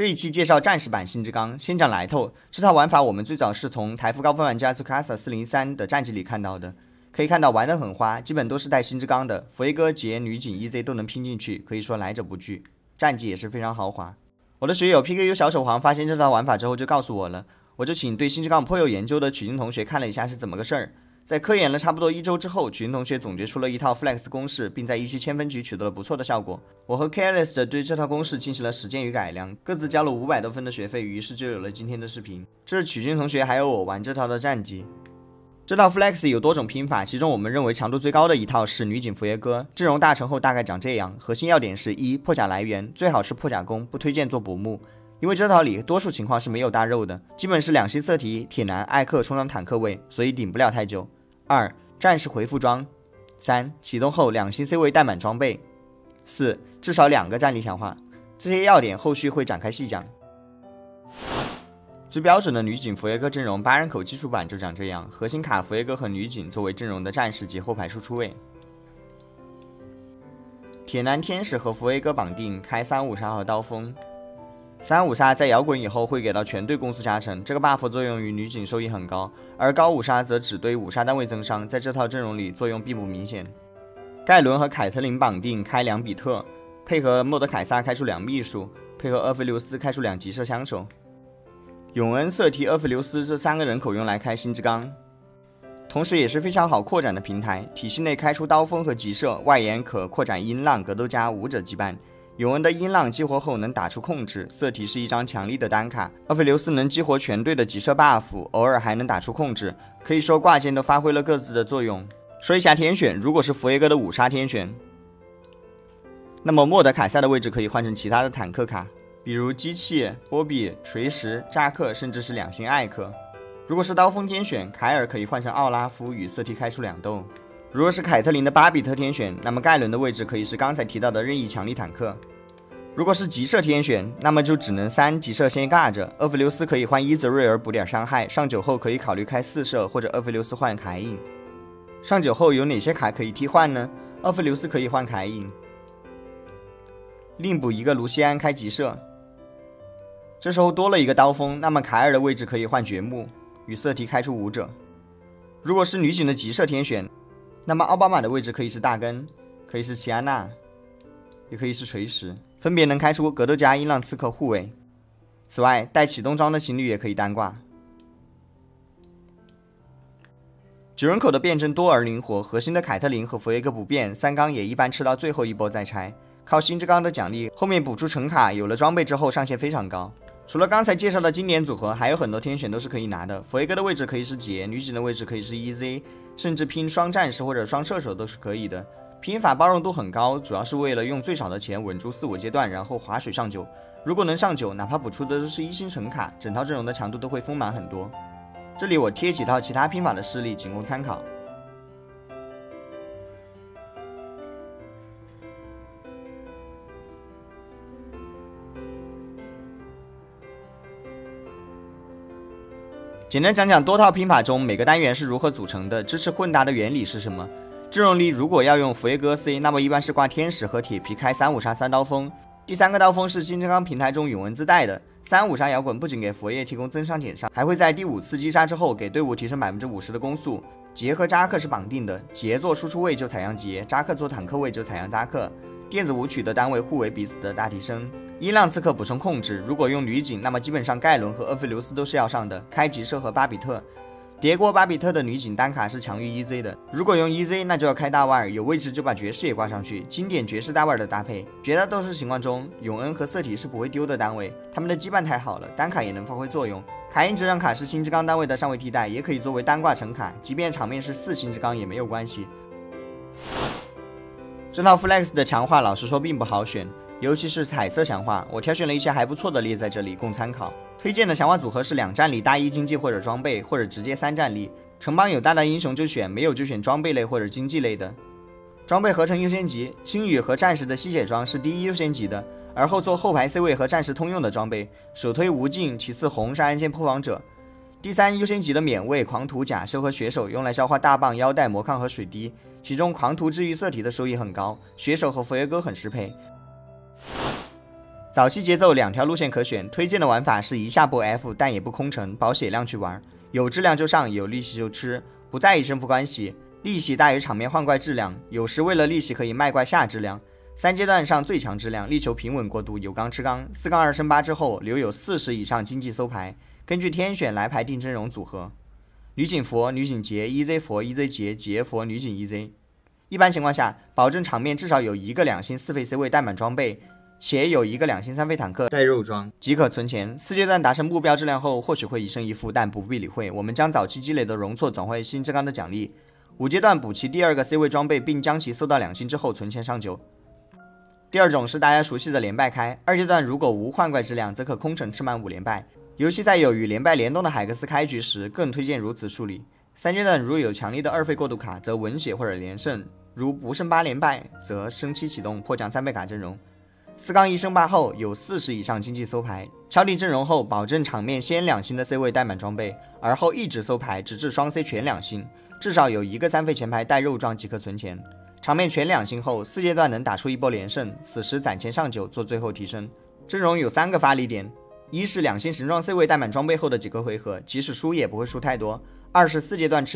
这一期介绍战士版星之刚，先讲来头。这套玩法我们最早是从台服高分玩家 Tsukasa 403的战绩里看到的，可以看到玩得很花，基本都是带星之刚的，佛耶哥、杰、女警、EZ 都能拼进去，可以说来者不拒，战绩也是非常豪华。我的学友 PKU 小手环发现这套玩法之后就告诉我了，我就请对星之刚颇有研究的曲靖同学看了一下是怎么个事儿。在科研了差不多1周之后，曲靖同学总结出了一套 Flex 公式，并在1区千分局取得了不错的效果。我和 Careless 对这套公式进行了实践与改良，各自交了500多分的学费，于是就有了今天的视频。这是曲靖同学还有我玩这套的战绩。这套 Flex 有多种拼法，其中我们认为强度最高的一套是女警佛耶哥，阵容大成后大概长这样。核心要点是1破甲来源，最好是破甲弓，不推荐做薄木。因为这套里多数情况是没有大肉的，基本是2星色题、铁男、艾克充当坦克位，所以顶不了太久。2战士回复装。3启动后2星 C 位带满装备。4至少2个战力强化。这些要点后续会展开细讲。最标准的女警佛耶哥阵容8人口基础版就长这样，核心卡佛耶哥和女警作为阵容的战士及后排输出位。铁男天使和佛耶哥绑定，开3-5杀和刀锋。3-5杀在摇滚以后会给到全队攻速加成，这个 buff 作用于女警收益很高，而高5杀则只对5杀单位增伤，在这套阵容里作用并不明显。盖伦和凯特琳绑定，开2比特，配合莫德凯撒开出2秘书，配合厄斐琉斯开出2急射枪手。永恩、瑟提、厄斐琉斯这3个人口用来开星之刚，同时也是非常好扩展的平台，体系内开出刀锋和急射，外延可扩展音浪、格斗家5者羁绊。永恩的音浪激活后能打出控制，色体是一张强力的单卡，厄斐琉斯能激活全队的急射 buff， 偶尔还能打出控制，可以说挂件都发挥了各自的作用。说一下天选，如果是佛耶哥的5杀天选，那么莫德凯撒的位置可以换成其他的坦克卡，比如机器、波比、锤石、扎克，甚至是2星艾克。如果是刀锋天选，凯尔可以换成奥拉夫与色提开出2斗。如果是凯特琳的巴比特天选，那么盖伦的位置可以是刚才提到的任意强力坦克。如果是急射天选，那么就只能3急射先尬着，厄斐琉斯可以换伊泽瑞尔补点伤害，上9后可以考虑开4射，或者厄斐琉斯换凯因。上9后有哪些卡可以替换呢？厄斐琉斯可以换凯因，另补一个卢锡安开急射。这时候多了一个刀锋，那么凯尔的位置可以换掘木，与色提开出5者。如果是女警的急射天选，那么奥巴马的位置可以是大根，可以是齐安娜，也可以是锤石，分别能开出格斗家、音浪刺客护卫。此外，带启动装的情侣也可以单挂。9人口的辩证多而灵活，核心的凯特琳和佛耶哥不变，3缸也一般吃到最后一波再拆，靠星之刚的奖励，后面补出成卡，有了装备之后上限非常高。除了刚才介绍的经典组合，还有很多天选都是可以拿的。佛耶哥的位置可以是杰，女警的位置可以是 EZ， 甚至拼双战士或者双射手都是可以的。拼法包容度很高，主要是为了用最少的钱稳住4-5阶段，然后划水上9。如果能上9，哪怕补出的都是1星神卡，整套阵容的强度都会丰满很多。这里我贴几套其他拼法的示例，仅供参考。简单讲讲多套拼法中每个单元是如何组成的，支持混搭的原理是什么。阵容里如果要用佛耶哥 C， 那么一般是挂天使和铁皮开3-5杀3刀锋。第3个刀锋是新之刚平台中永恩自带的，3-5杀摇滚不仅给佛耶提供增伤减伤，还会在第5次击杀之后给队伍提升50%的攻速。杰和扎克是绑定的，杰做输出位就采样杰，扎克做坦克位就采样扎克。电子舞曲的单位互为彼此的大提升。音浪刺客补充控制，如果用女警，那么基本上盖伦和厄斐琉斯都是要上的，开急射和巴比特。叠过巴比特的女警单卡是强于 EZ 的，如果用 EZ 那就要开大腕儿，有位置就把爵士也挂上去，经典爵士大腕儿的搭配。绝大多数情况中，永恩和色体是不会丢的单位，他们的羁绊太好了，单卡也能发挥作用。凯因这张卡是星之刚单位的上位替代，也可以作为单挂成卡，即便场面是4星之刚也没有关系。这套 Flex 的强化老实说并不好选，尤其是彩色强化，我挑选了一些还不错的列在这里供参考。推荐的强化组合是2战力大1经济或者装备，或者直接3战力。城邦有大的英雄就选，没有就选装备类或者经济类的。装备合成优先级，青羽和战士的吸血装是第1优先级的，而后做后排 C 位和战士通用的装备。首推无尽，其次红是暗线破防者。第3优先级的免卫、狂徒、假修和血手用来消化大棒、腰带、魔抗和水滴，其中狂徒治愈色体的收益很高，血手和佛耶哥很适配。早期节奏2条路线可选，推荐的玩法是一下波 F， 但也不空城，保血量去玩，有质量就上，有利息就吃，不在意胜负关系，利息大于场面换怪质量，有时为了利息可以卖怪下质量。3阶段上最强质量，力求平稳过渡，有刚吃刚。4杠2升8之后，留有40以上经济搜牌，根据天选来排定阵容组合。女警佛、女警杰、EZ 佛、EZ 杰、杰佛、女警 EZ。一般情况下，保证场面至少有一个2星4费 C 位带满装备，且有一个2星3费坦克带肉装，即可存钱。4阶段达成目标质量后，或许会一胜一负，但不必理会。我们将早期积累的容错转换新之刚的奖励。5阶段补齐第2个 C 位装备，并将其搜到2星之后存钱上9。第二种是大家熟悉的连败开。2阶段如果无换怪质量，则可空城吃满5连败。尤其在有与连败联动的海克斯开局时，更推荐如此处理。3阶段如有强力的2费过渡卡，则稳血或者连胜；如不胜8连败，则升7启动迫降3费卡阵容。4杠1升8后有40以上经济搜牌，敲定阵容后保证场面先2星的 C 位带满装备，而后一直搜牌直至双 C 全2星，至少有一个3费前排带肉装即可存钱。场面全2星后，4阶段能打出一波连胜，此时攒钱上9做最后提升。阵容有3个发力点，一是2星神装 C 位带满装备后的几个回合，即使输也不会输太多；2是4阶段吃